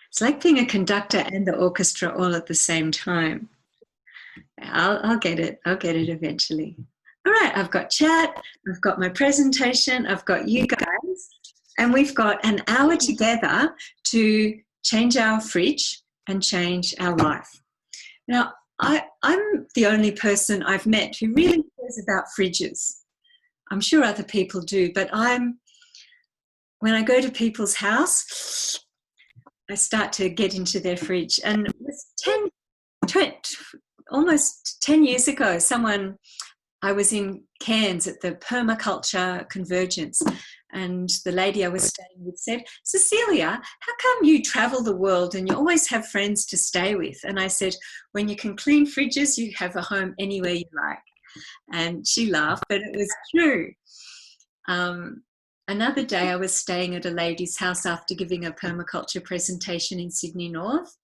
It's like being a conductor and the orchestra all at the same time. I'll get it. I'll get it eventually. All right, I've got chat, I've got my presentation, I've got you guys, and we've got an hour together to change our fridge and change our life. Now, I'm the only person I've met who really cares about fridges. I'm sure other people do, but when I go to people's house, I start to get into their fridge. And it was almost 10 years ago, I was in Cairns at the Permaculture convergence, and the lady I was staying with said, Cecilia, how come you travel the world and you always have friends to stay with? And I said, when you can clean fridges, you have a home anywhere you like. And she laughed, but it was true. Another day I was staying at a lady's house after giving a permaculture presentation in Sydney North,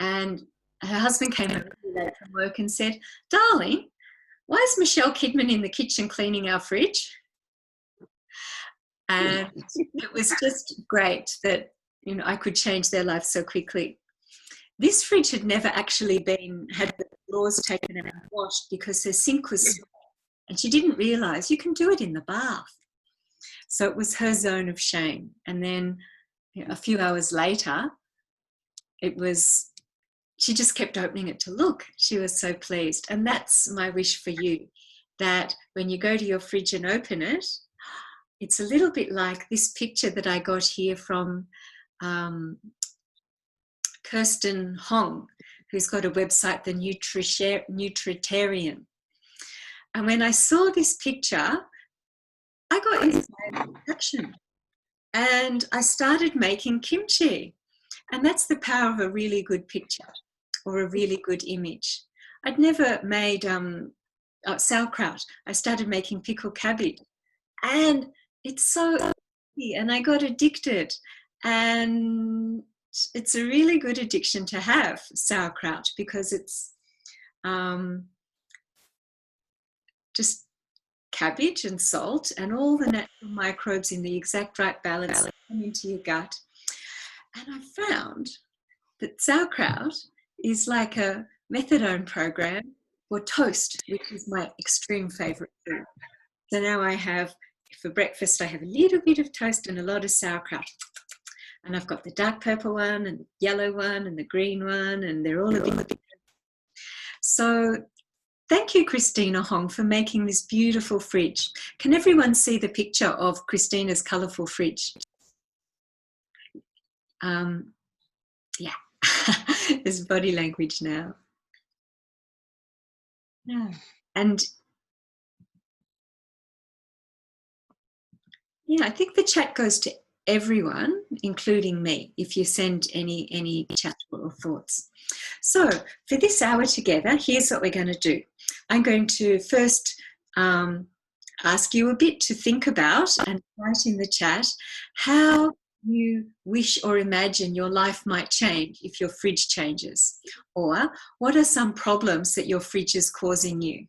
and her husband came home late from work and said, darling, why is Michelle Kidman in the kitchen cleaning our fridge? And it was just great that, you know, I could change their life so quickly. This fridge had never actually had the floors taken out and washed because her sink was small, and she didn't realise you can do it in the bath. So it was her zone of shame. And then, you know, a few hours later, she just kept opening it to look. She was so pleased. And that's my wish for you, that when you go to your fridge and open it, it's a little bit like this picture that I got here from Kirsten Hong, who's got a website, The Nutritarian. And when I saw this picture, I got inspired action. And I started making kimchi. And that's the power of a really good picture or a really good image. I'd never made sauerkraut. I started making pickled cabbage. And it's so easy, and I got addicted. And it's a really good addiction to have, sauerkraut, because it's just cabbage and salt and all the natural microbes in the exact right balance come into your gut. And I found that sauerkraut is like a methadone program for toast, which is my extreme favourite food. So now for breakfast, I have a little bit of toast and a lot of sauerkraut. And I've got the dark purple one and the yellow one and the green one, and they're all a bit different. So thank you, Christina Hong, for making this beautiful fridge. Can everyone see the picture of Christina's colourful fridge? Yeah, there's body language now. Yeah. And yeah, I think the chat goes to everyone, including me, if you send any chat or thoughts. So for this hour together, here's what we're going to do. I'm going to first ask you a bit to think about and write in the chat how you wish or imagine your life might change if your fridge changes, or what are some problems that your fridge is causing you,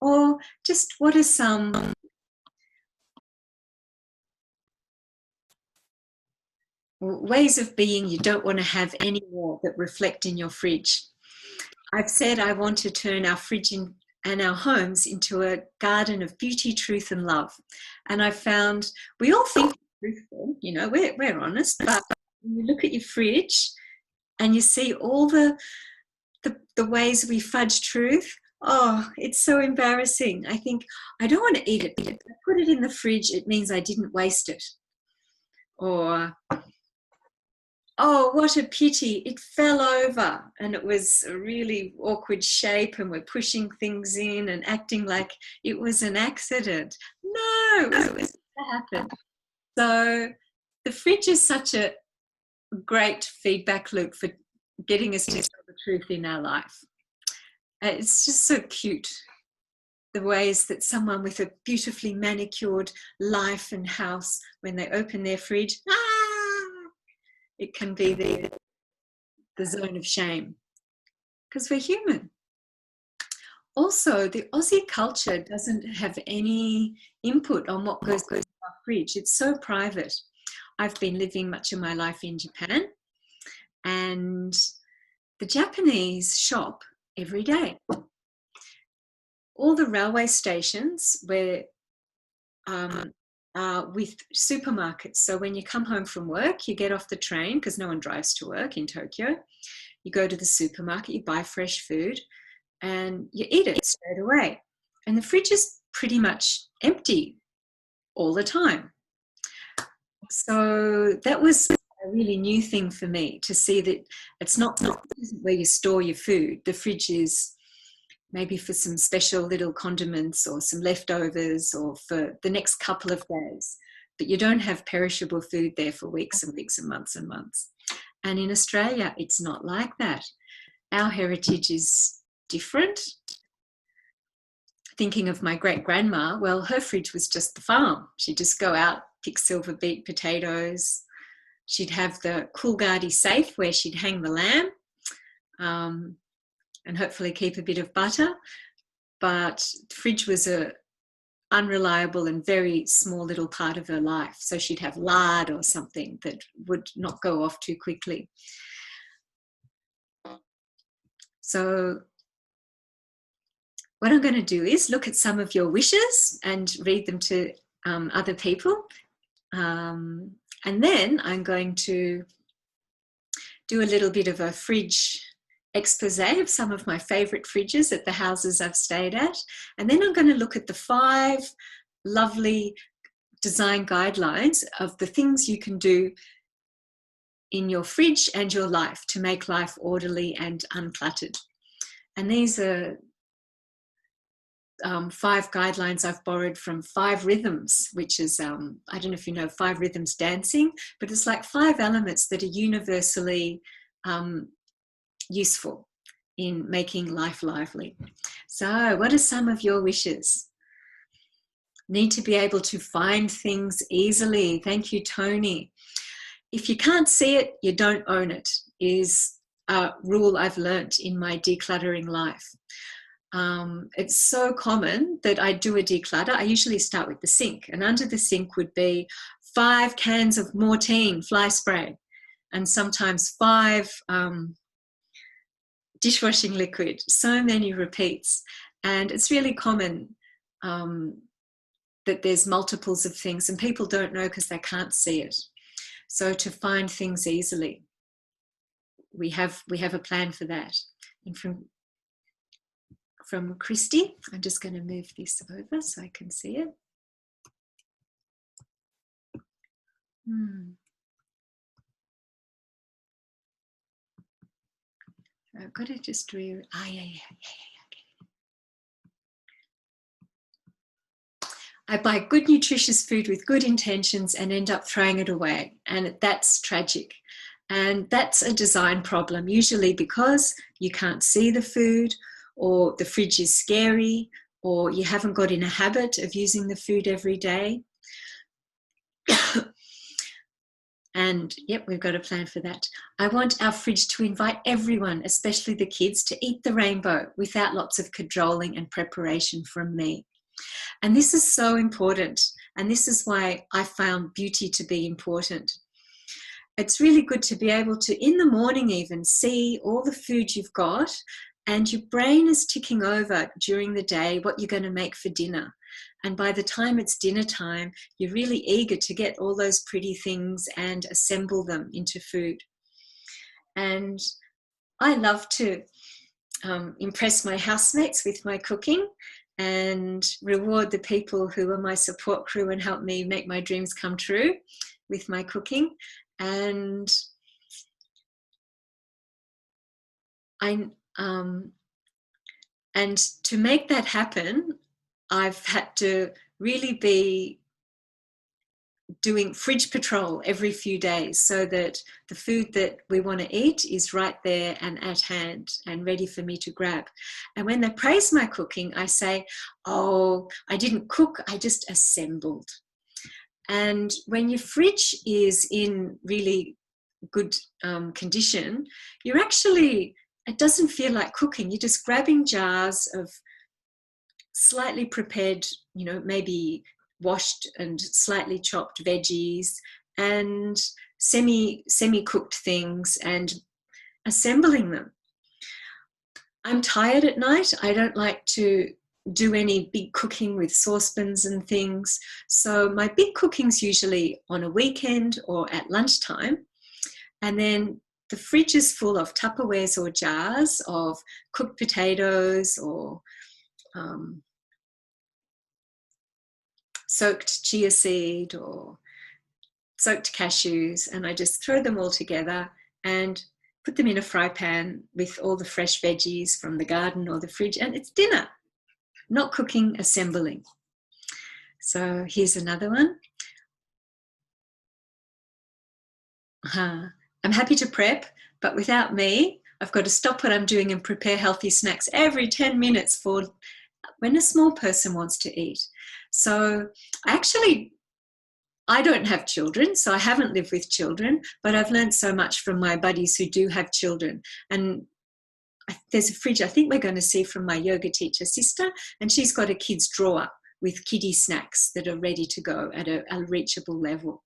or just what are some ways of being you don't want to have anymore that reflect in your fridge. I've said I want to turn our fridge and our homes into a garden of beauty, truth and love. And I found we all think we're truthful, you know, we're honest, but when you look at your fridge and you see all the ways we fudge truth, oh, it's so embarrassing. I think I don't want to eat it, because if I put it in the fridge, it means I didn't waste it. Or, oh, what a pity, it fell over and it was a really awkward shape and we're pushing things in and acting like it was an accident. No, it was to happen. So the fridge is such a great feedback loop for getting us to tell the truth in our life. It's just so cute, the ways that someone with a beautifully manicured life and house, when they open their fridge, it can be the zone of shame, because we're human. Also, the Aussie culture doesn't have any input on what goes in our fridge. It's so private. I've been living much of my life in Japan, And the Japanese shop every day. All the railway stations where with supermarkets. So when you come home from work, you get off the train, because no one drives to work in Tokyo. You go to the supermarket, you buy fresh food, and you eat it straight away. And the fridge is pretty much empty all the time. So that was a really new thing for me, to see that it's not where you store your food. The fridge is maybe for some special little condiments or some leftovers or for the next couple of days. But you don't have perishable food there for weeks and weeks and months and months. And in Australia, it's not like that. Our heritage is different. Thinking of my great-grandma, well, her fridge was just the farm. She'd just go out, pick silver beet potatoes. She'd have the Coolgardie safe where she'd hang the lamb and hopefully keep a bit of butter. But the fridge was a unreliable and very small little part of her life. So she'd have lard or something that would not go off too quickly. So what I'm going to do is look at some of your wishes and read them to other people. And then I'm going to do a little bit of a fridge expose of some of my favourite fridges at the houses I've stayed at. And then I'm going to look at the 5 lovely design guidelines of the things you can do in your fridge and your life to make life orderly and uncluttered. And these are 5 guidelines I've borrowed from 5 Rhythms, which is, I don't know if you know 5 Rhythms dancing, but it's like 5 elements that are universally useful in making life lively. So what are some of your wishes? Need to be able to find things easily. Thank you, Tony. If you can't see it, you don't own it, is a rule I've learnt in my decluttering life. It's so common that I do a declutter. I usually start with the sink, and under the sink would be 5 cans of Mortein fly spray, and sometimes 5 dishwashing liquid, so many repeats. And it's really common that there's multiples of things, and people don't know because they can't see it. So to find things easily, we have a plan for that. And from Christy, I'm just going to move this over so I can see it. I've got to just yeah. I buy good nutritious food with good intentions and end up throwing it away, and that's tragic. And that's a design problem, usually because you can't see the food, or the fridge is scary, or you haven't got in a habit of using the food every day. And yep, we've got a plan for that. I want our fridge to invite everyone, especially the kids, to eat the rainbow without lots of cajoling and preparation from me. And this is so important. And this is why I found beauty to be important. It's really good to be able to, in the morning even, see all the food you've got, and your brain is ticking over during the day what you're going to make for dinner. And by the time it's dinner time, you're really eager to get all those pretty things and assemble them into food. And I love to impress my housemates with my cooking and reward the people who are my support crew and help me make my dreams come true with my cooking. And and to make that happen, I've had to really be doing fridge patrol every few days so that the food that we want to eat is right there and at hand and ready for me to grab. And when they praise my cooking, I say, oh, I didn't cook, I just assembled. And when your fridge is in really good condition, you're actually, it doesn't feel like cooking. You're just grabbing jars of slightly prepared, you know, maybe washed and slightly chopped veggies and semi-cooked things and assembling them. I'm tired at night. I don't like to do any big cooking with saucepans and things. So my big cooking's usually on a weekend or at lunchtime. And then the fridge is full of Tupperwares or jars of cooked potatoes or soaked chia seed or soaked cashews, and I just throw them all together and put them in a fry pan with all the fresh veggies from the garden or the fridge, and it's dinner. Not cooking, assembling. So here's another one. I'm happy to prep, but without me, I've got to stop what I'm doing and prepare healthy snacks every 10 minutes for when a small person wants to eat. So I don't have children, so I haven't lived with children, but I've learned so much from my buddies who do have children. And there's a fridge I think we're going to see from my yoga teacher sister, and she's got a kid's drawer with kiddie snacks that are ready to go at a reachable level.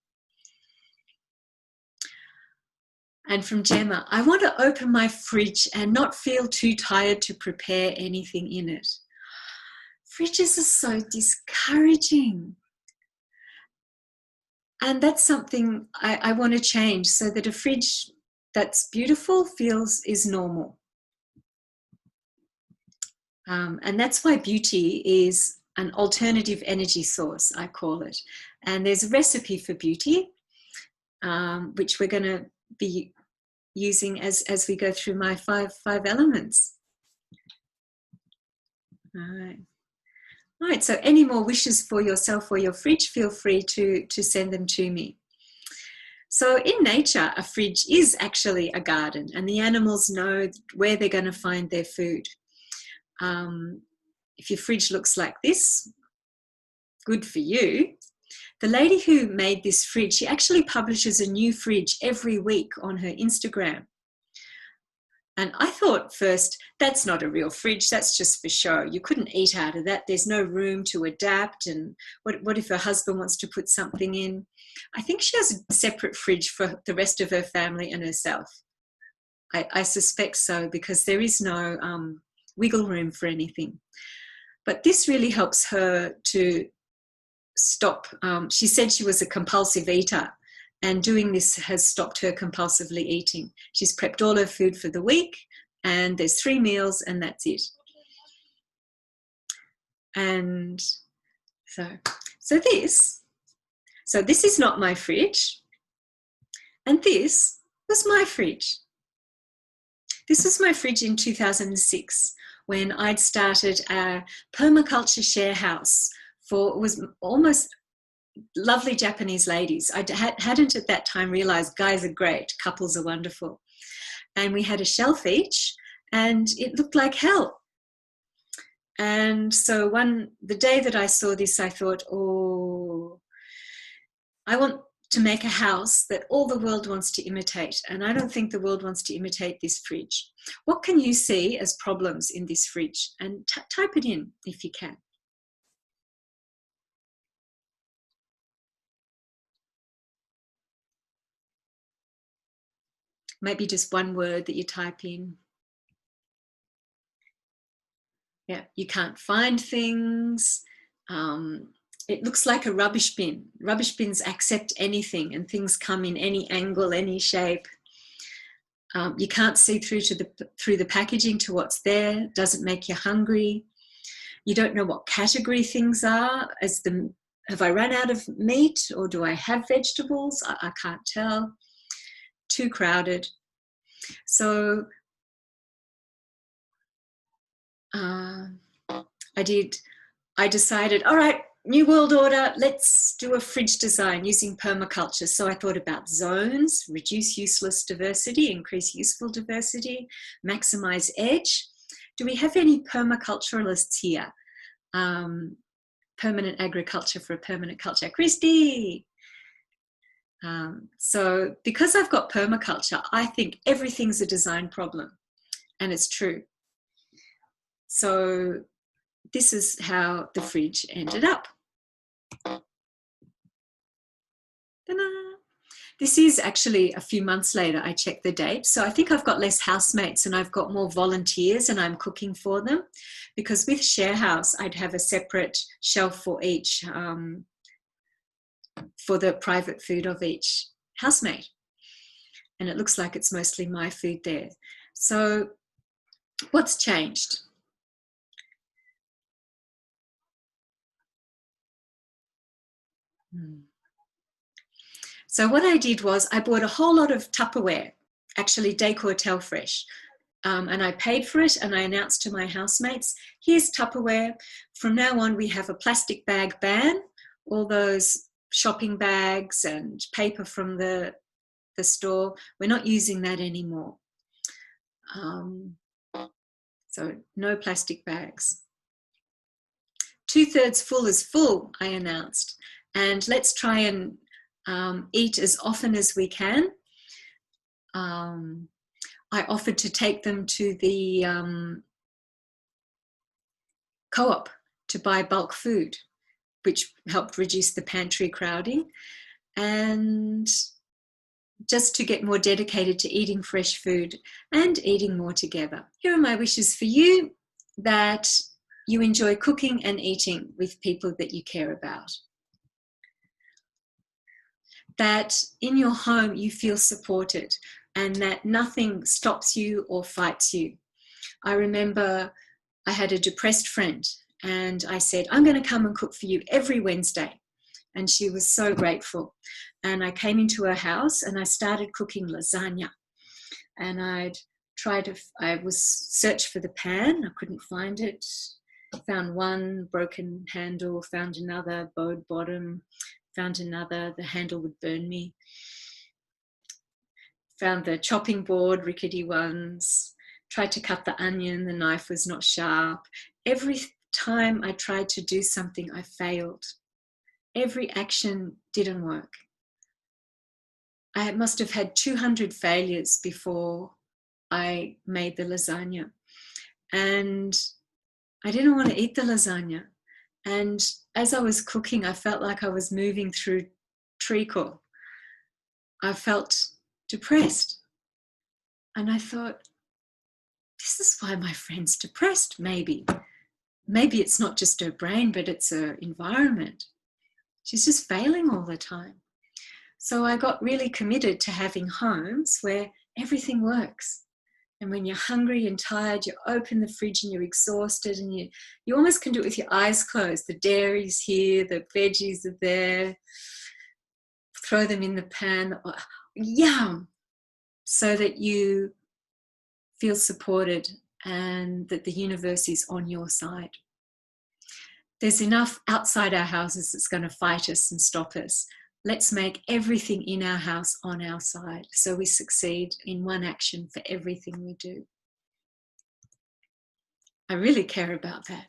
And from Gemma, I want to open my fridge and not feel too tired to prepare anything in it. Fridges are so discouraging. And that's something I want to change, so that a fridge that's beautiful is normal. And that's why beauty is an alternative energy source, I call it. And there's a recipe for beauty, which we're going to be using as we go through my five elements. All right, so any more wishes for yourself or your fridge, feel free to send them to me. So in nature, a fridge is actually a garden, and the animals know where they're going to find their food. If your fridge looks like this, good for you. The lady who made this fridge, she actually publishes a new fridge every week on her Instagram. And I thought first, that's not a real fridge, that's just for show. You couldn't eat out of that. There's no room to adapt. And what if her husband wants to put something in? I think she has a separate fridge for the rest of her family and herself. I suspect so, because there is no wiggle room for anything. But this really helps her to stop. She said she was a compulsive eater, and doing this has stopped her compulsively eating. She's prepped all her food for the week, and there's 3 meals, and that's it. And so this is not my fridge, and this was my fridge. This was my fridge in 2006 when I'd started a permaculture share house it was almost lovely Japanese ladies. I hadn't at that time realised guys are great, couples are wonderful. And we had a shelf each, and it looked like hell. And so the day that I saw this, I thought, oh, I want to make a house that all the world wants to imitate. And I don't think the world wants to imitate this fridge. What can you see as problems in this fridge? And type it in if you can. Maybe just one word that you type in. Yeah, you can't find things. It looks like a rubbish bin. Rubbish bins accept anything, and things come in any angle, any shape. You can't see through the packaging to what's there. Doesn't make you hungry. You don't know what category things are. Have I run out of meat, or do I have vegetables? I can't tell. Too crowded. So I decided, all right, New World Order, let's do a fridge design using permaculture. So I thought about zones, reduce useless diversity, increase useful diversity, maximize edge. Do we have any permaculturalists here? Permanent agriculture for a permanent culture. Christy! So because I've got permaculture, I think everything's a design problem, and it's true. So this is how the fridge ended up. Ta-da! This is actually a few months later, I checked the date. So I think I've got less housemates and I've got more volunteers and I'm cooking for them. Because with Share House, I'd have a separate shelf for each, for the private food of each housemate. And it looks like it's mostly my food there. So what's changed? So what I did was I bought a whole lot of Tupperware, actually Declutter Fresh, and I paid for it and I announced to my housemates, here's Tupperware. From now on, we have a plastic bag ban. All those shopping bags and paper from the store, we're not using that anymore. So no plastic bags. 2/3 full is full, I announced. And let's try and eat as often as we can. I offered to take them to the co-op to buy bulk food, which helped reduce the pantry crowding, and just to get more dedicated to eating fresh food and eating more together. Here are my wishes for you, that you enjoy cooking and eating with people that you care about. That in your home you feel supported and that nothing stops you or fights you. I remember I had a depressed friend and I said, I'm going to come and cook for you every Wednesday. And she was so grateful. And I came into her house and I started cooking lasagna. And I was searched for the pan. I couldn't find it. Found one, broken handle, found another, bowed bottom, found another, the handle would burn me. Found the chopping board, rickety ones. Tried to cut the onion, the knife was not sharp. Every time I tried to do something, I failed. Every action didn't work. I must have had 200 failures before I made the lasagna. And I didn't want to eat the lasagna. And as I was cooking, I felt like I was moving through treacle. I felt depressed. And I thought, this is why my friend's depressed, maybe. Maybe it's not just her brain, but it's her environment. She's just failing all the time. So I got really committed to having homes where everything works. And when you're hungry and tired, you open the fridge and you're exhausted and you almost can do it with your eyes closed. The dairy's here, the veggies are there. Throw them in the pan. Yum! So that you feel supported and that the universe is on your side. There's enough outside our houses that's going to fight us and stop us. Let's make everything in our house on our side so we succeed in one action for everything we do. I really care about that.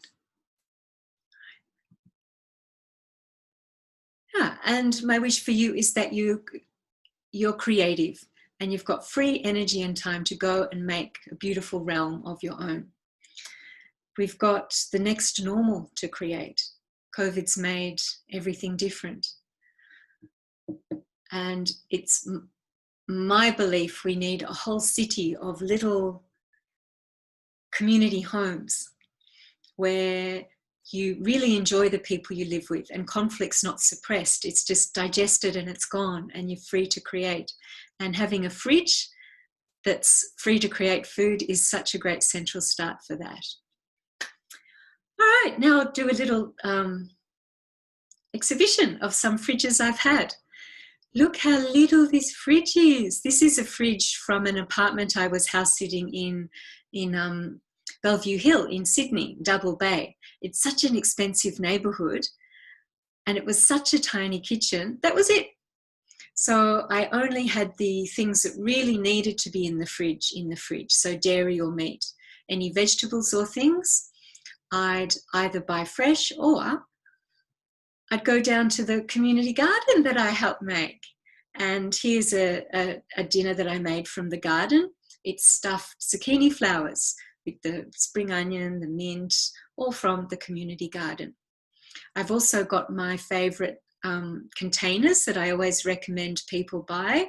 Yeah, and my wish for you is that you're creative and you've got free energy and time to go and make a beautiful realm of your own. We've got the next normal to create. COVID's made everything different. And it's my belief we need a whole city of little community homes where you really enjoy the people you live with and conflict's not suppressed. It's just digested and it's gone and you're free to create. And having a fridge that's free to create food is such a great central start for that. All right, now I'll do a little exhibition of some fridges I've had. Look how little this fridge is. This is a fridge from an apartment I was house sitting in Bellevue Hill in Sydney, Double Bay. It's such an expensive neighbourhood and it was such a tiny kitchen. That was it. So I only had the things that really needed to be in the fridge, so dairy or meat. Any vegetables or things, I'd either buy fresh or I'd go down to the community garden that I helped make. And here's a dinner that I made from the garden. It's stuffed zucchini flowers with the spring onion, the mint, all from the community garden. I've also got my favourite containers that I always recommend people buy,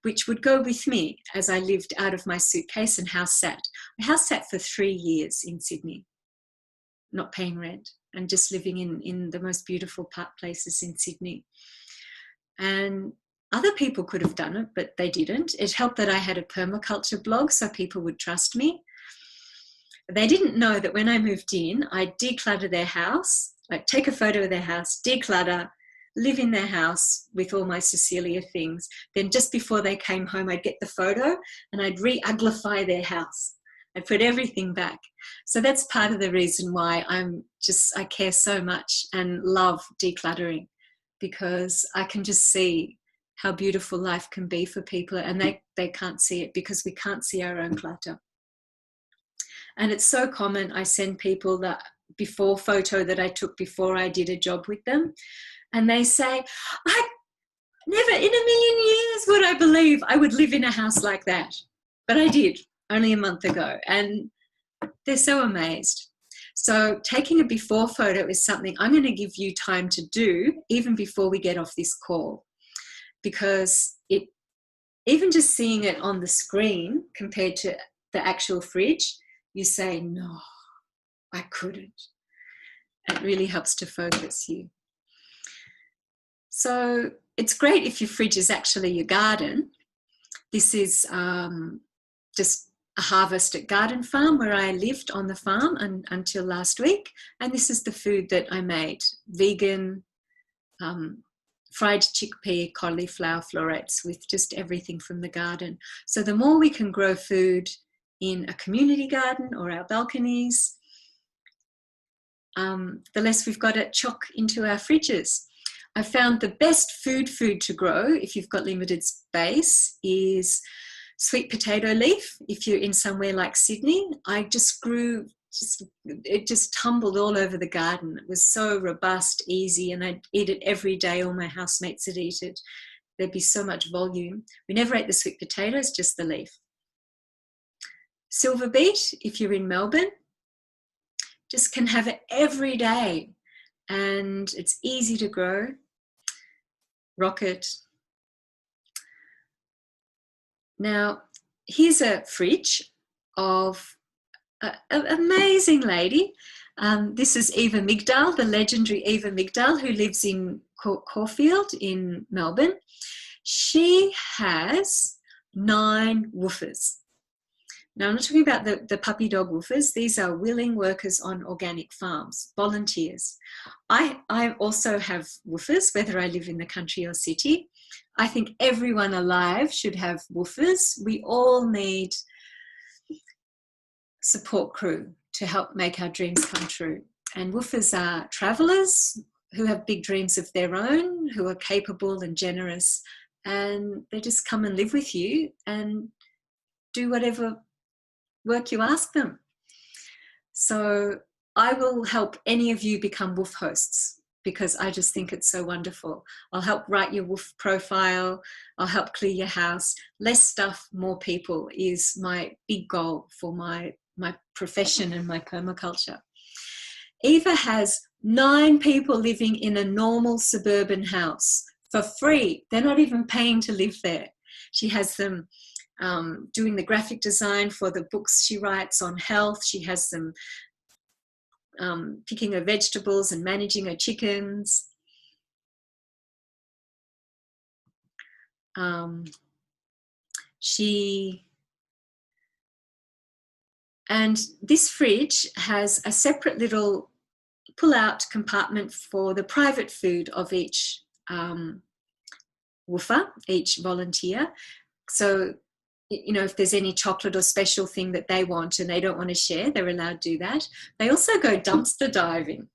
which would go with me as I lived out of my suitcase and house sat. I house sat for 3 years in Sydney, not paying rent, and just living in the most beautiful places in Sydney. And other people could have done it, but they didn't. It helped that I had a permaculture blog, so people would trust me. They didn't know that when I moved in, I'd declutter their house, like take a photo of their house, declutter, live in their house with all my Cecilia things. Then just before they came home, I'd get the photo and I'd re-uglify their house. I'd put everything back. So that's part of the reason why I care so much and love decluttering, because I can just see how beautiful life can be for people, and they can't see it because we can't see our own clutter. And it's so common. I send people the before photo that I took before I did a job with them, and they say, I never in a million years would I believe I would live in a house like that. But I did only a month ago, and they're so amazed. So taking a before photo is something I'm going to give you time to do even before we get off this call, because even just seeing it on the screen compared to the actual fridge, you say, no, I couldn't. It really helps to focus you. So it's great if your fridge is actually your garden. This is just a harvest at garden farm where I lived on the farm until last week. And this is the food that I made: vegan, fried chickpea, cauliflower florets, with just everything from the garden. So the more we can grow food in a community garden or our balconies, the less we've got to chock into our fridges. I found the best food to grow if you've got limited space is sweet potato leaf. If you're in somewhere like Sydney, I just grew, it just tumbled all over the garden. It was so robust, easy, and I'd eat it every day. All my housemates would eat it. There'd be so much volume. We never ate the sweet potatoes, just the leaf. Silver beet, if you're in Melbourne, just can have it every day, and it's easy to grow. Rocket. Now, here's a fridge of an amazing lady. This is Eva Migdale, the legendary Eva Migdale, who lives in Caulfield in Melbourne. She has 9 woofers. Now, I'm not talking about the puppy dog woofers. These are willing workers on organic farms, volunteers. I also have woofers, whether I live in the country or city. I think everyone alive should have woofers. We all need support crew to help make our dreams come true. And woofers are travellers who have big dreams of their own, who are capable and generous, and they just come and live with you and do whatever work you ask them. So I will help any of you become woof hosts, because I just think it's so wonderful. I'll help write your woof profile. I'll help clear your house. Less stuff, more people is my big goal for my profession and my permaculture. Eva has 9 people living in a normal suburban house for free. They're not even paying to live there. She has them doing the graphic design for the books she writes on health. She has them picking her vegetables and managing her chickens. And this fridge has a separate little pull-out compartment for the private food of each woofer, each volunteer. So, you know, if there's any chocolate or special thing that they want and they don't want to share, they're allowed to do that. They also go dumpster diving,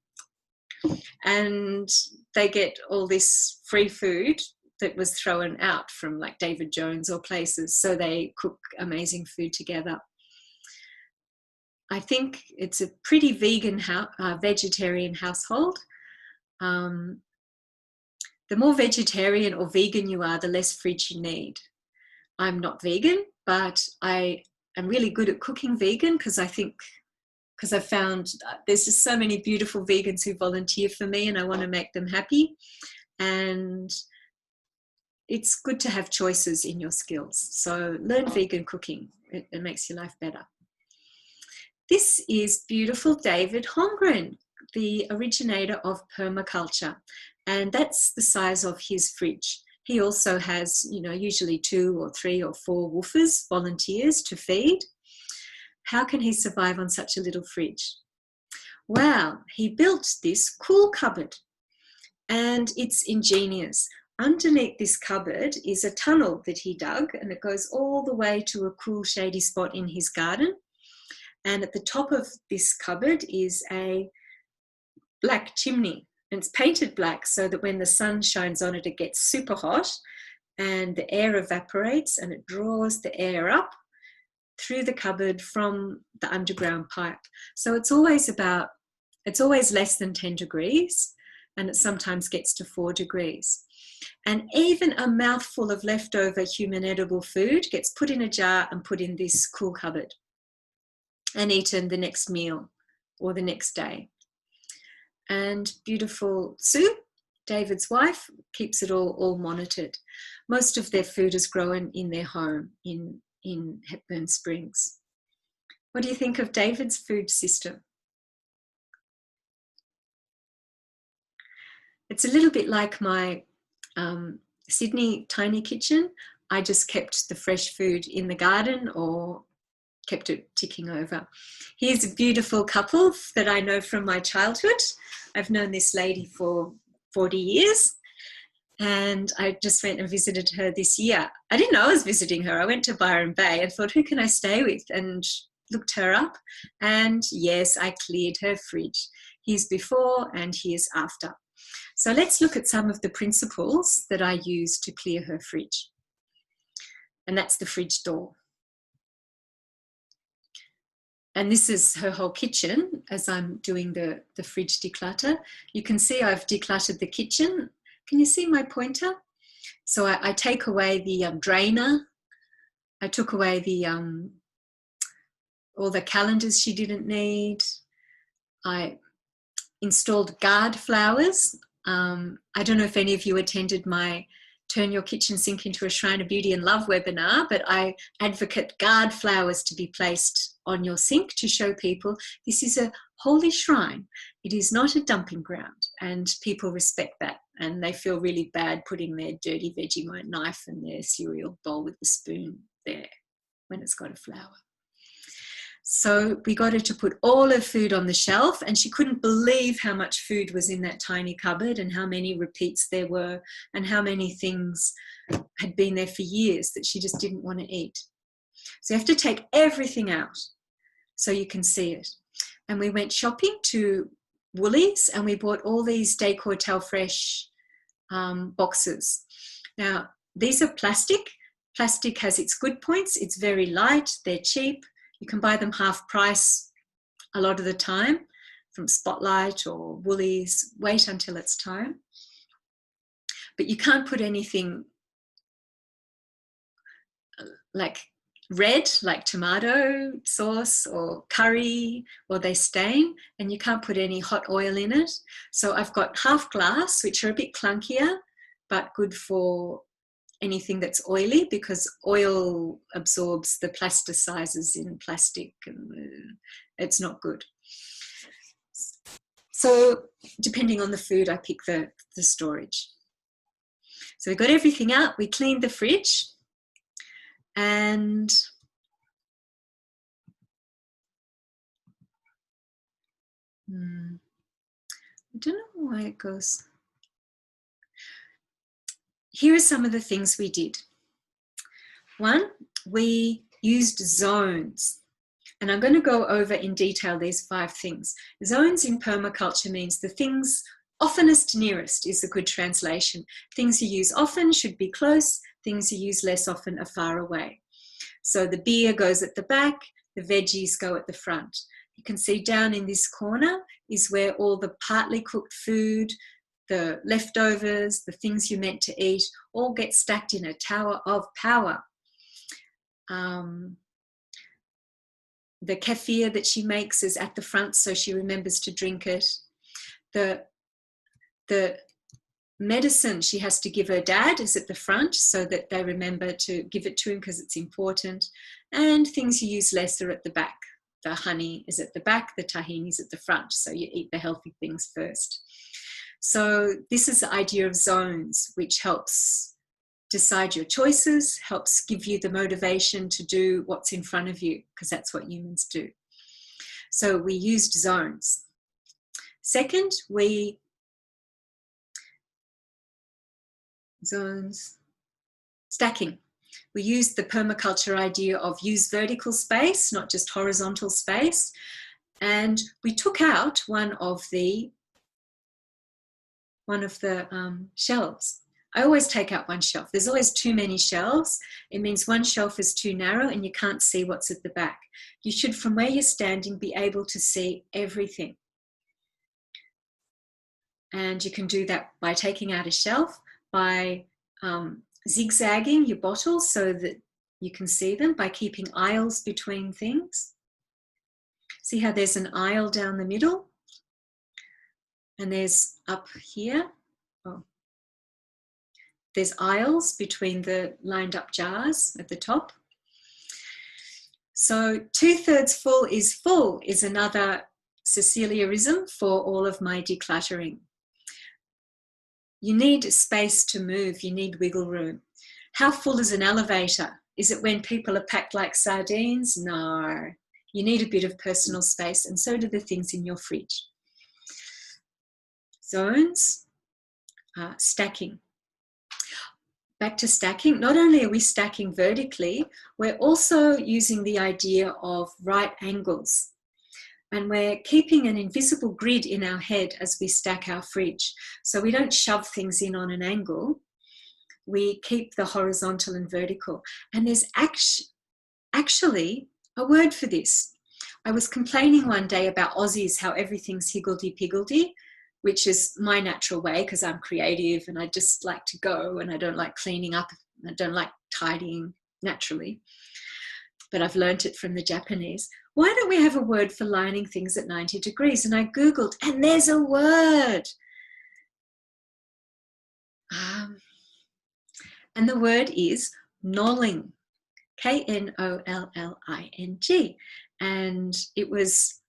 and they get all this free food that was thrown out from like David Jones or places. So they cook amazing food together. I think it's a pretty vegan, vegetarian household. The more vegetarian or vegan you are, the less fridge you need. I'm not vegan, but I am really good at cooking vegan because I've found there's just so many beautiful vegans who volunteer for me, and I want to make them happy. and it's good to have choices in your skills. So learn vegan cooking. It makes your life better. This is beautiful David Holmgren, the originator of permaculture, and that's the size of his fridge. He also has, usually 2 or 3 or 4 woofers, volunteers to feed. How can he survive on such a little fridge? Well, he built this cool cupboard, and it's ingenious. Underneath this cupboard is a tunnel that he dug, and it goes all the way to a cool shady spot in his garden. And at the top of this cupboard is a black chimney, and it's painted black so that when the sun shines on it, it gets super hot and the air evaporates and it draws the air up through the cupboard from the underground pipe. So it's always less than 10 degrees, and it sometimes gets to 4 degrees. And even a mouthful of leftover human edible food gets put in a jar and put in this cool cupboard and eaten the next meal or the next day. And beautiful Sue, David's wife, keeps it all monitored. Most of their food is grown in their home in Hepburn Springs. What do you think of David's food system? It's a little bit like my Sydney tiny kitchen. I just kept the fresh food in the garden or kept it ticking over. Here's a beautiful couple that I know from my childhood. I've known this lady for 40 years, and I just went and visited her this year. I didn't know I was visiting her. I went to Byron Bay and thought, who can I stay with? And looked her up, and yes, I cleared her fridge. Here's before and here's after. So let's look at some of the principles that I use to clear her fridge. And that's the fridge door. And this is her whole kitchen as I'm doing the fridge declutter. You can see I've decluttered the kitchen. Can you see my pointer? So I take away the drainer. I took away the all the calendars she didn't need. I installed guard flowers. I don't know if any of you attended my Turn Your Kitchen Sink into a Shrine of Beauty and Love webinar, but I advocate guard flowers to be placed on your sink to show people this is a holy shrine. It is not a dumping ground, and people respect that, and they feel really bad putting their dirty Vegemite knife and their cereal bowl with the spoon there when it's got a flower. So we got her to put all her food on the shelf, and she couldn't believe how much food was in that tiny cupboard and how many repeats there were and how many things had been there for years that she just didn't want to eat. So you have to take everything out so you can see it. And we went shopping to Woolies and we bought all these Decor Fresh boxes. Now, these are plastic. Plastic has its good points. It's very light. They're cheap. You can buy them half price a lot of the time from Spotlight or Woolies. Wait until it's time. But you can't put anything like red, like tomato sauce or curry, or they stain, and you can't put any hot oil in it. So I've got half glass, which are a bit clunkier, but good for anything that's oily, because oil absorbs the plasticizers in plastic and it's not good. So depending on the food, I pick the storage. So we got everything out, we cleaned the fridge, and I don't know why it goes. Here are some of the things we did. One, we used zones. And I'm going to go over in detail these 5 things. Zones in permaculture means the things oftenest nearest is a good translation. Things you use often should be close. Things you use less often are far away. So the beer goes at the back, the veggies go at the front. You can see down in this corner is where all the partly cooked food, the leftovers, the things you meant to eat, all get stacked in a tower of power. The kefir that she makes is at the front, so she remembers to drink it. The medicine she has to give her dad is at the front so that they remember to give it to him because it's important. And things you use less are at the back. The honey is at the back, the tahini is at the front. So you eat the healthy things first. So this is the idea of zones, which helps decide your choices, helps give you the motivation to do what's in front of you, because that's what humans do. So we used zones. Second, stacking. We used the permaculture idea of use vertical space, not just horizontal space. And we took out one of the shelves. I always take out one shelf. There's always too many shelves. It means one shelf is too narrow and you can't see what's at the back. You should, from where you're standing, be able to see everything. And you can do that by taking out a shelf, by zigzagging your bottles so that you can see them, by keeping aisles between things. See how there's an aisle down the middle? And there's up here, there's aisles between the lined up jars at the top. So 2/3 full is another Ceciliaism for all of my decluttering. You need space to move, you need wiggle room. How full is an elevator? Is it when people are packed like sardines? No, you need a bit of personal space, and so do the things in your fridge. Zones, stacking. Back to stacking, not only are we stacking vertically, we're also using the idea of right angles. And we're keeping an invisible grid in our head as we stack our fridge. So we don't shove things in on an angle. We keep the horizontal and vertical. And there's actually a word for this. I was complaining one day about Aussies, how everything's higgledy-piggledy, which is my natural way because I'm creative and I just like to go and I don't like cleaning up. I don't like tidying naturally. But I've learnt it from the Japanese. Why don't we have a word for lining things at 90 degrees? And I Googled, and there's a word. And the word is knolling, Knolling. And it was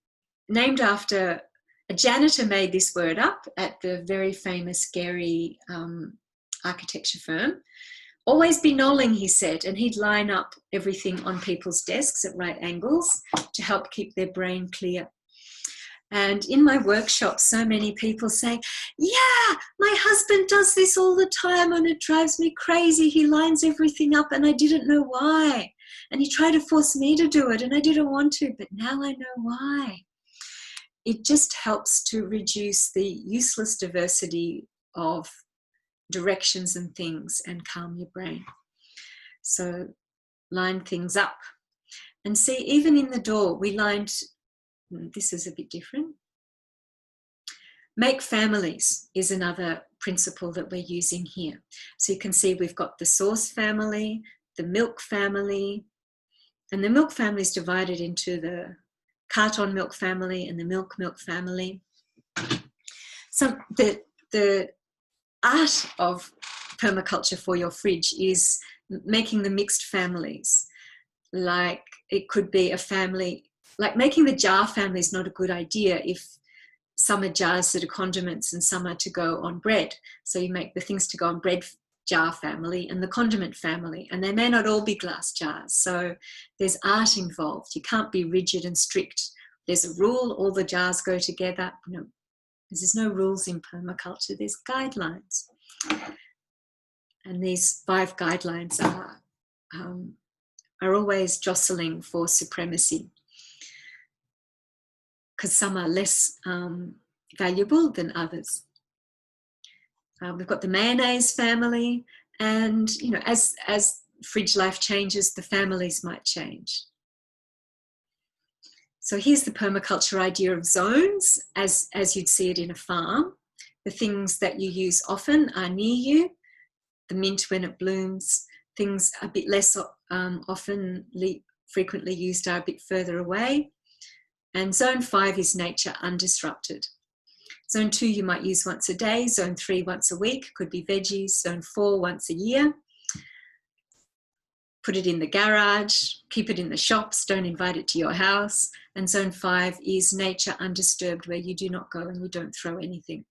named after a janitor made this word up at the very famous Gary architecture firm. Always be knolling, he said, and he'd line up everything on people's desks at right angles to help keep their brain clear. And in my workshops, so many people say, yeah, my husband does this all the time and it drives me crazy. He lines everything up and I didn't know why. And he tried to force me to do it and I didn't want to, but now I know why. It just helps to reduce the useless diversity of directions and things and calm your brain. So line things up. And see, even in the door, we lined, this is a bit different. Make families is another principle that we're using here. So you can see we've got the sauce family, the milk family, and the milk family is divided into the carton milk family and the milk family. So the art of permaculture for your fridge is making the mixed families. Like it could be a family, like making the jar family is not a good idea if some are jars that are condiments and some are to go on bread. So you make the things to go on bread jar family and the condiment family, and they may not all be glass jars. So there's art involved. You can't be rigid and strict. There's a rule, all the jars go together. No, there's no rules in permaculture, there's guidelines. And these 5 guidelines are always jostling for supremacy because some are less valuable than others. We've got the mayonnaise family, and you know, as fridge life changes, the families might change. So here's the permaculture idea of zones as you'd see it in a farm. The things that you use often are near you. The mint when it blooms. Things a bit less frequently used are a bit further away. And zone 5 is nature undisrupted. Zone 2, you might use once a day. Zone 3, once a week, could be veggies. Zone 4, once a year. Put it in the garage, keep it in the shops, don't invite it to your house. And Zone 5 is nature undisturbed, where you do not go and you don't throw anything.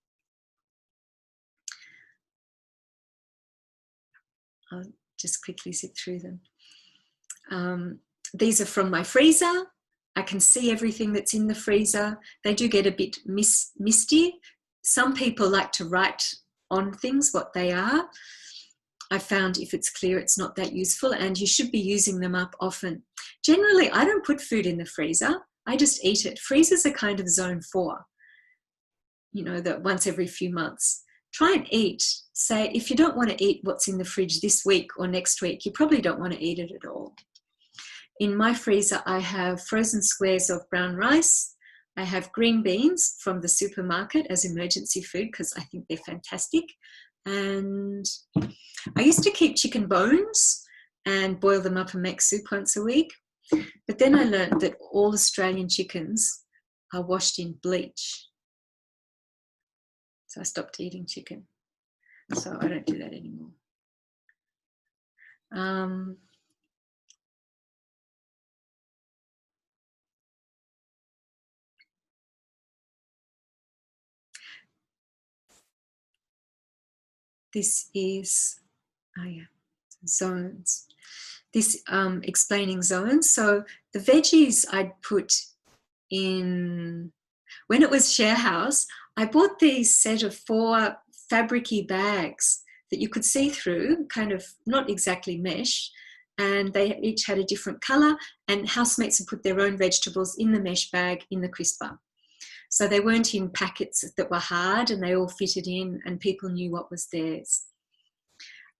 I'll just quickly zip through them. These are from my freezer. I can see everything that's in the freezer. They do get a bit misty. Some people like to write on things what they are. I found if it's clear, it's not that useful, and you should be using them up often. Generally, I don't put food in the freezer. I just eat it. Freezers are kind of Zone 4, you know, that once every few months. Try and eat. Say, if you don't want to eat what's in the fridge this week or next week, you probably don't want to eat it at all. In my freezer, I have frozen squares of brown rice. I have green beans from the supermarket as emergency food because I think they're fantastic. And I used to keep chicken bones and boil them up and make soup once a week. But then I learned that all Australian chickens are washed in bleach. So I stopped eating chicken. So I don't do that anymore. This is, zones. This explaining zones. So the veggies I'd put in, when it was share house, I bought these set of 4 fabricy bags that you could see through, kind of not exactly mesh, and they each had a different colour, and housemates would put their own vegetables in the mesh bag in the crisper. So they weren't in packets that were hard, and they all fitted in and people knew what was theirs.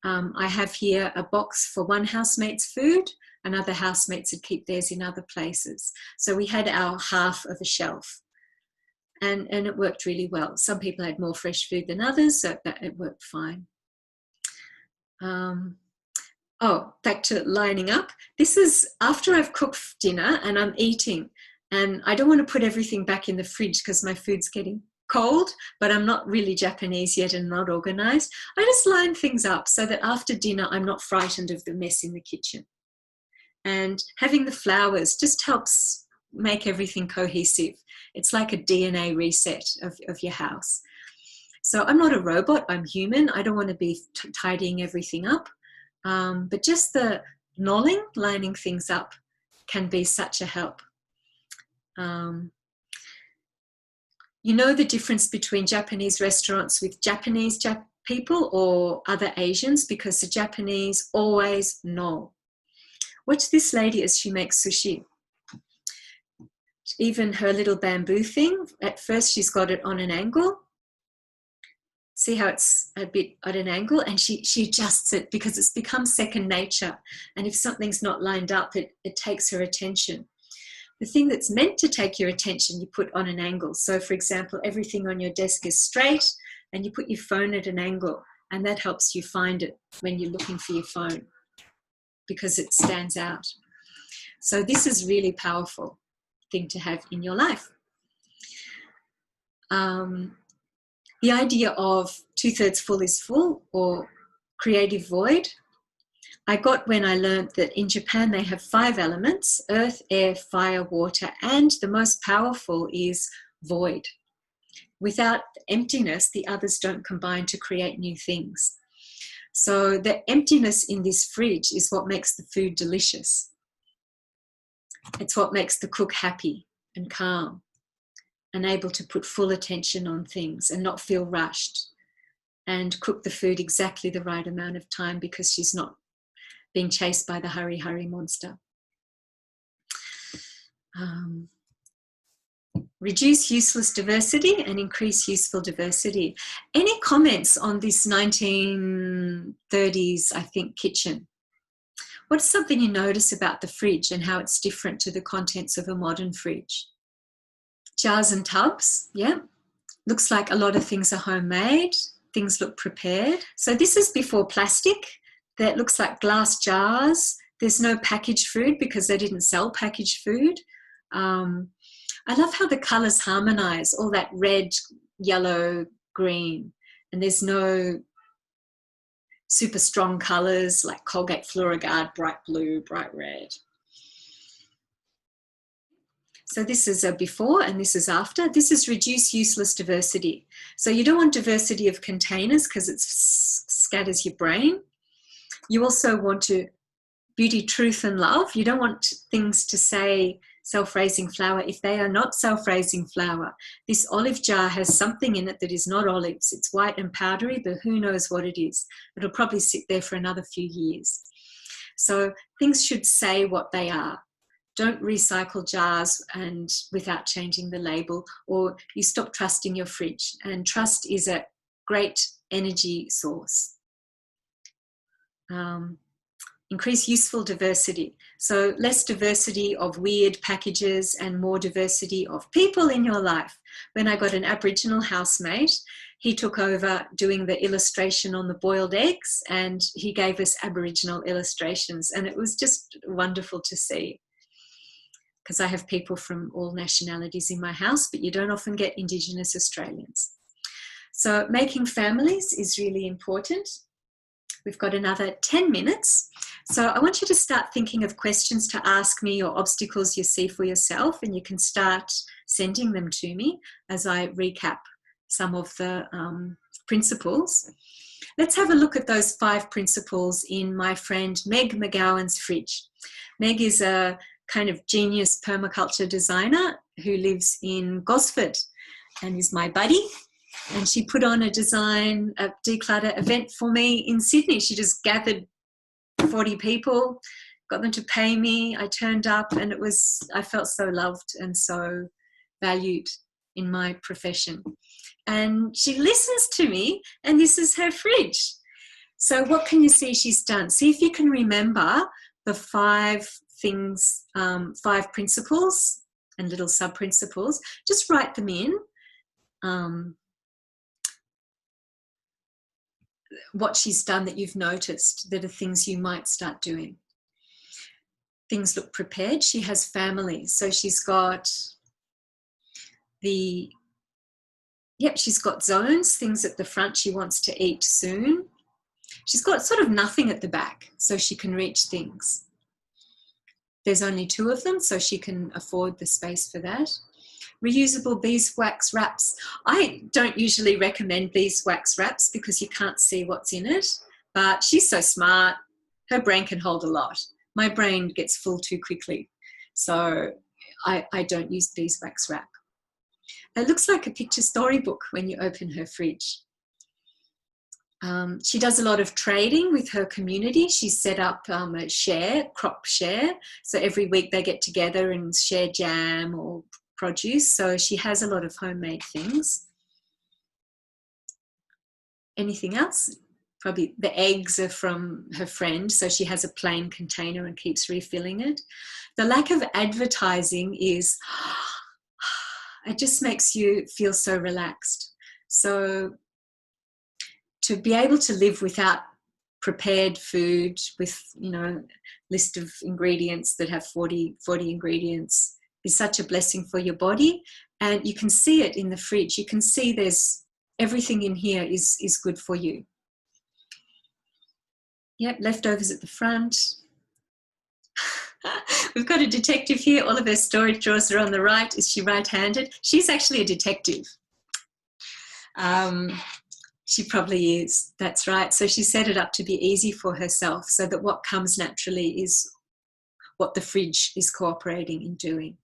I have here a box for one housemate's food, and other housemates would keep theirs in other places. So we had our half of a shelf, and it worked really well. Some people had more fresh food than others, so it worked fine. Back to lining up. This is after I've cooked dinner and I'm eating, and I don't want to put everything back in the fridge because my food's getting cold, but I'm not really Japanese yet and not organised. I just line things up so that after dinner I'm not frightened of the mess in the kitchen. And having the flowers just helps make everything cohesive. It's like a DNA reset of your house. So I'm not a robot, I'm human. I don't want to be tidying everything up. But just the knolling, lining things up can be such a help. You know the difference between Japanese restaurants with Japanese people or other Asians, because the Japanese always knoll. Watch this lady as she makes sushi. Even her little bamboo thing, at first she's got it on an angle. See how it's a bit at an angle, and she adjusts it because it's become second nature. And if something's not lined up, it takes her attention. The thing that's meant to take your attention, you put on an angle. So for example, everything on your desk is straight and you put your phone at an angle, and that helps you find it when you're looking for your phone because it stands out. So this is really powerful thing to have in your life. The idea of 2/3 full is full, or creative void, I got when I learned that in Japan they have 5 elements: earth, air, fire, water, and the most powerful is void. Without emptiness, the others don't combine to create new things. So the emptiness in this fridge is what makes the food delicious. It's what makes the cook happy and calm and able to put full attention on things and not feel rushed, and cook the food exactly the right amount of time because she's not being chased by the hurry monster. Reduce useless diversity and increase useful diversity. Any comments on this 1930s, I think, kitchen? What's something you notice about the fridge and how it's different to the contents of a modern fridge? Jars and tubs, yeah. Looks like a lot of things are homemade. Things look prepared. So this is before plastic. That looks like glass jars. There's no packaged food because they didn't sell packaged food. I love how the colours harmonise, all that red, yellow, green, and there's no super strong colours like Colgate Fluorogard, bright blue, bright red. So this is a before and this is after. This is reduce useless diversity. So you don't want diversity of containers because it scatters your brain. You also want to beauty, truth and love. You don't want things to say self-raising flour if they are not self-raising flour. This olive jar has something in it that is not olives. It's white and powdery, but who knows what it is. It'll probably sit there for another few years. So things should say what they are. Don't recycle jars and without changing the label, or you stop trusting your fridge. And trust is a great energy source. Increase useful diversity. So less diversity of weird packages and more diversity of people in your life. When I got an Aboriginal housemate, he took over doing the illustration on the boiled eggs and he gave us Aboriginal illustrations, and it was just wonderful to see. Because I have people from all nationalities in my house, but you don't often get Indigenous Australians. So making families is really important. We've got another 10 minutes. So I want you to start thinking of questions to ask me or obstacles you see for yourself, and you can start sending them to me as I recap some of the principles. Let's have a look at those 5 principles in my friend Meg McGowan's fridge. Meg is a kind of genius permaculture designer who lives in Gosford and is my buddy. And she put on a Declutter event for me in Sydney. She just gathered 40 people, got them to pay me. I turned up and I felt so loved and so valued in my profession. And she listens to me, and this is her fridge. So what can you see she's done? See if you can remember the 5 things, 5 principles and little sub-principles. Just write them in. What she's done that you've noticed that are things you might start doing. Things look prepared. She has family. So she's got she's got zones, things at the front she wants to eat soon. She's got sort of nothing at the back so she can reach things. There's only 2 of them, so she can afford the space for that. Reusable beeswax wraps. I don't usually recommend beeswax wraps because you can't see what's in it, but she's so smart. Her brain can hold a lot. My brain gets full too quickly, so I don't use beeswax wrap. It looks like a picture storybook when you open her fridge. She does a lot of trading with her community. She's set up a crop share. So every week they get together and share jam or produce. So she has a lot of homemade things. Anything else? Probably the eggs are from her friend. So she has a plain container and keeps refilling it. The lack of advertising it just makes you feel so relaxed. So to be able to live without prepared food with, list of ingredients that have 40 ingredients is such a blessing for your body. And you can see it in the fridge. You can see there's everything in here is good for you. Yep, leftovers at the front. We've got a detective here. All of her storage drawers are on the right. Is she right-handed? She's actually a detective. She probably is. That's right. So she set it up to be easy for herself so that what comes naturally is what the fridge is cooperating in doing.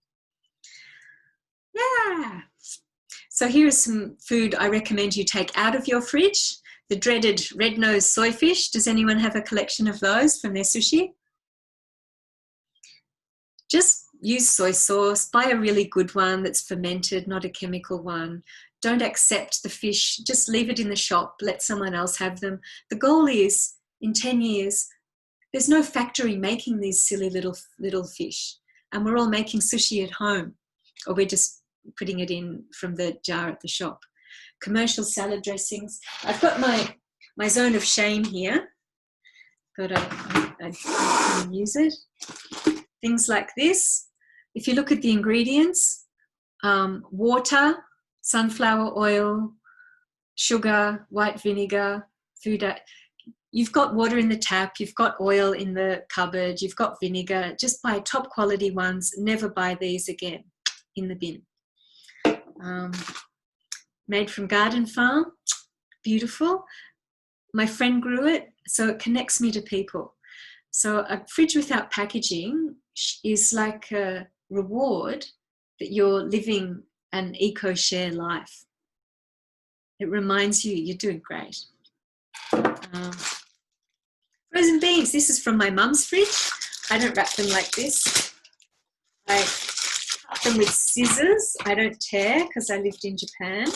Yeah. So here is some food I recommend you take out of your fridge. The dreaded red-nosed soy fish. Does anyone have a collection of those from their sushi? Just use soy sauce. Buy a really good one that's fermented, not a chemical one. Don't accept the fish. Just leave it in the shop. Let someone else have them. The goal is, in 10 years, there's no factory making these silly little fish. And we're all making sushi at home. Or we're just putting it in from the jar at the shop. Commercial salad dressings. I've got my zone of shame here. I can use it. Things like this. If you look at the ingredients, water, sunflower oil, sugar, white vinegar, food. You've got water in the tap, you've got oil in the cupboard, you've got vinegar. Just buy top quality ones. Never buy these again. In the bin. Made from Garden Farm. Beautiful. My friend grew it, so it connects me to people. So a fridge without packaging is like a reward that you're living an eco-share life. It reminds you you're doing great. Frozen beans. This is from my mum's fridge. I don't wrap them like this. I cut them with scissors. I don't tear because I lived in Japan.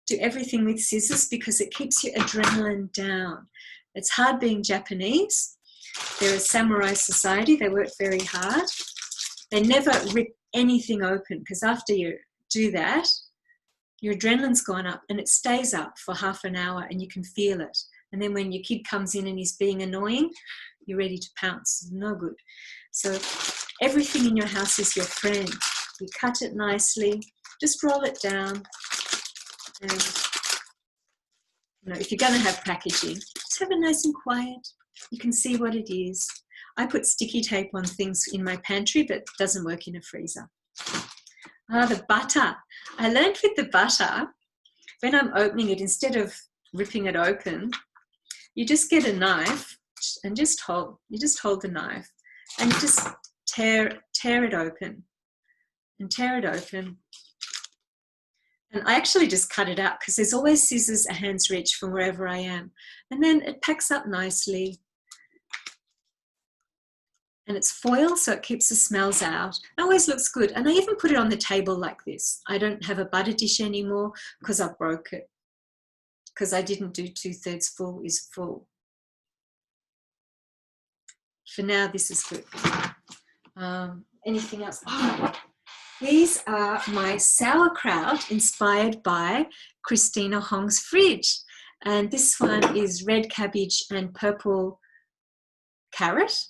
Do everything with scissors because it keeps your adrenaline down. It's hard being Japanese. They're a samurai society. They work very hard. They never rip anything open because after you do that, your adrenaline's gone up and it stays up for half an hour and you can feel it. And then when your kid comes in and he's being annoying, you're ready to pounce. No good. So everything in your house is your friend. You cut it nicely, just roll it down. And if you're going to have packaging, just have it nice and quiet. You can see what it is. I put sticky tape on things in my pantry, but it doesn't work in a freezer. The butter. I learned with the butter, when I'm opening it, instead of ripping it open, you just get a knife and just hold the knife and you just tear it open and tear it open. And I actually just cut it out because there's always scissors a hand's reach from wherever I am. And then it packs up nicely. And it's foil, so it keeps the smells out. It always looks good. And I even put it on the table like this. I don't have a butter dish anymore because I broke it. Because I didn't do 2/3 full is full. For now, this is good. Anything else? These are my sauerkraut inspired by Christina Hong's fridge. And this one is red cabbage and purple carrot.